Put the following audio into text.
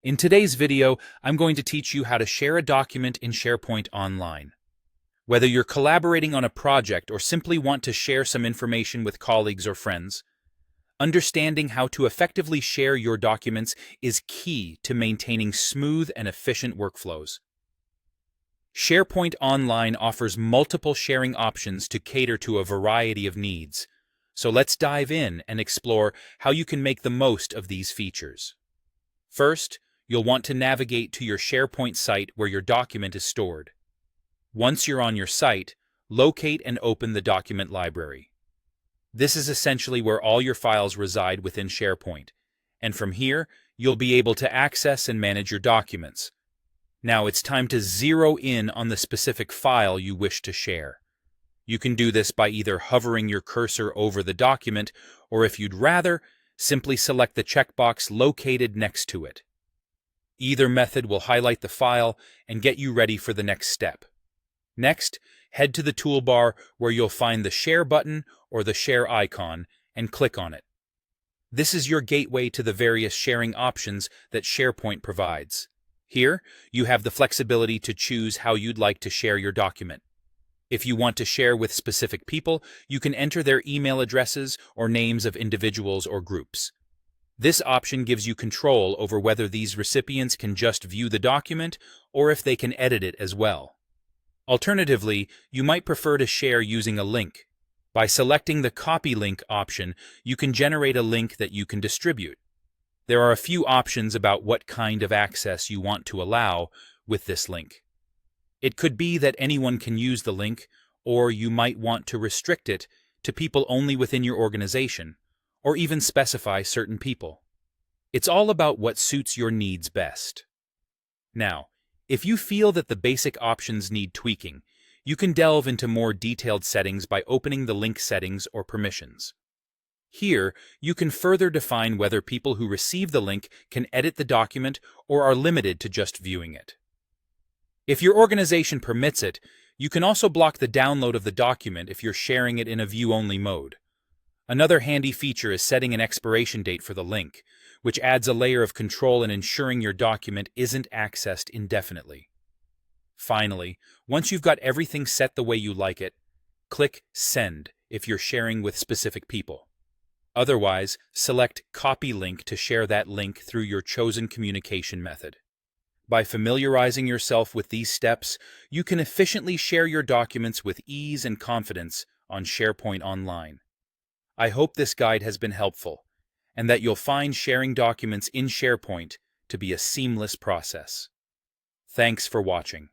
In today's video, I'm going to teach you how to share a document in SharePoint Online. Whether you're collaborating on a project or simply want to share some information with colleagues or friends, understanding how to effectively share your documents is key to maintaining smooth and efficient workflows. SharePoint Online offers multiple sharing options to cater to a variety of needs. So let's dive in and explore how you can make the most of these features. First, you'll want to navigate to your SharePoint site where your document is stored. Once you're on your site, locate and open the document library. This is essentially where all your files reside within SharePoint, and from here, you'll be able to access and manage your documents. Now it's time to zero in on the specific file you wish to share. You can do this by either hovering your cursor over the document, or if you'd rather, simply select the checkbox located next to it. Either method will highlight the file and get you ready for the next step. Next, head to the toolbar where you'll find the Share button or the Share icon and click on it. This is your gateway to the various sharing options that SharePoint provides. Here, you have the flexibility to choose how you'd like to share your document. If you want to share with specific people, you can enter their email addresses or names of individuals or groups. This option gives you control over whether these recipients can just view the document or if they can edit it as well. Alternatively, you might prefer to share using a link. By selecting the Copy Link option, you can generate a link that you can distribute. There are a few options about what kind of access you want to allow with this link. It could be that anyone can use the link, or you might want to restrict it to people only within your organization, or even specify certain people. It's all about what suits your needs best. Now, if you feel that the basic options need tweaking, you can delve into more detailed settings by opening the link settings or permissions. Here, you can further define whether people who receive the link can edit the document or are limited to just viewing it. If your organization permits it, you can also block the download of the document if you're sharing it in a view-only mode. Another handy feature is setting an expiration date for the link, which adds a layer of control in ensuring your document isn't accessed indefinitely. Finally, once you've got everything set the way you like it, click Send if you're sharing with specific people. Otherwise, select Copy Link to share that link through your chosen communication method. By familiarizing yourself with these steps, you can efficiently share your documents with ease and confidence on SharePoint Online. I hope this guide has been helpful, and that you'll find sharing documents in SharePoint to be a seamless process. Thanks for watching.